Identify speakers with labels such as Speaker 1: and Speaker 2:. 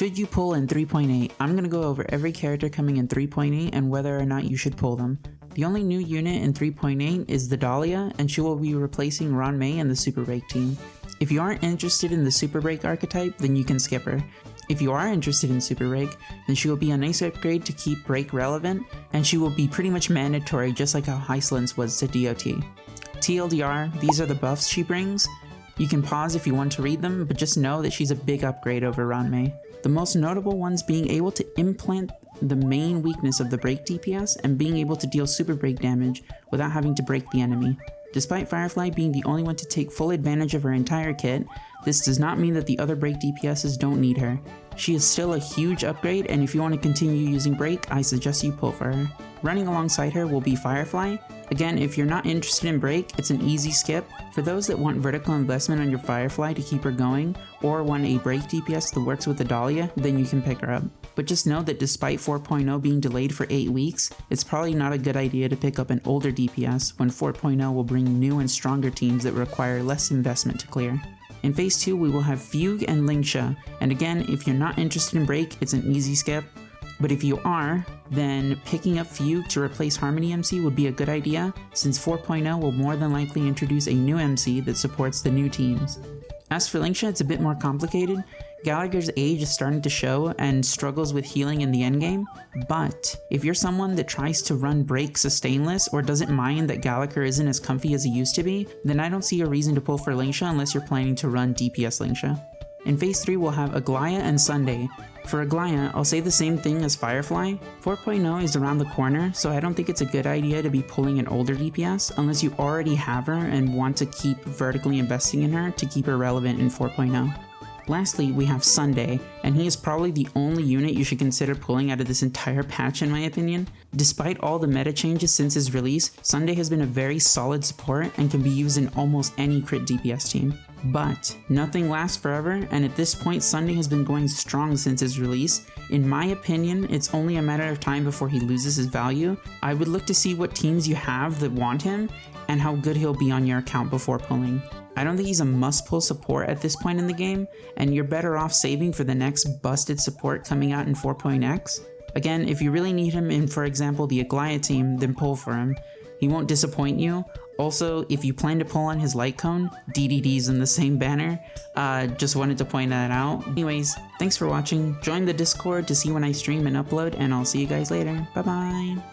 Speaker 1: Should you pull in 3.8? I'm going to go over every character coming in 3.8 and whether or not you should pull them. The only new unit in 3.8 is the Dahlia, and she will be replacing Ron May and the Super Break team. If you aren't interested in the Super Break archetype, then you can skip her. If you are interested in Super Break, then she will be a nice upgrade to keep Break relevant, and she will be pretty much mandatory just like how Hyslance was to DOT. TLDR, these are the buffs she brings. You can pause if you want to read them, but just know that she's a big upgrade over Ron May. The most notable ones being able to implant the main weakness of the break DPS and being able to deal super break damage without having to break the enemy. Despite Firefly being the only one to take full advantage of her entire kit, this does not mean that the other break DPSs don't need her. She is still a huge upgrade, and if you want to continue using break, I suggest you pull for her. Running alongside her will be Firefly. Again, if you're not interested in break, it's an easy skip. For those that want vertical investment on your Firefly to keep her going, or want a break DPS that works with the Dahlia, then you can pick her up. But just know that despite 4.0 being delayed for 8 weeks, it's probably not a good idea to pick up an older DPS when 4.0 will bring new and stronger teams that require less investment to clear. In Phase 2, we will have Fugue and Lingsha, and again, if you're not interested in break, it's an easy skip. But if you are, then picking up Fugue to replace Harmony MC would be a good idea, since 4.0 will more than likely introduce a new MC that supports the new teams. As for Lingsha, it's a bit more complicated. Gallagher's age is starting to show and struggles with healing in the endgame, but if you're someone that tries to run break sustainless or doesn't mind that Gallagher isn't as comfy as he used to be, then I don't see a reason to pull for Lingsha unless you're planning to run DPS Lingsha. In Phase 3 we'll have Aglaya and Sunday. For Aglaya, I'll say the same thing as Firefly. 4.0 is around the corner, so I don't think it's a good idea to be pulling an older DPS unless you already have her and want to keep vertically investing in her to keep her relevant in 4.0. Lastly, we have Sunday, and he is probably the only unit you should consider pulling out of this entire patch in my opinion. Despite all the meta changes since his release, Sunday has been a very solid support and can be used in almost any crit DPS team. But nothing lasts forever, and at this point Sunday has been going strong since his release. In my opinion, it's only a matter of time before he loses his value. I would look to see what teams you have that want him, and how good he'll be on your account before pulling. I don't think he's a must-pull support at this point in the game, and you're better off saving for the next busted support coming out in 4.x. Again, if you really need him in, for example, the Aglaya team, then pull for him. He won't disappoint you. Also, if you plan to pull on his light cone, DDD's in the same banner. Just wanted to point that out. Anyways, thanks for watching. Join the Discord to see when I stream and upload, and I'll see you guys later. Bye bye!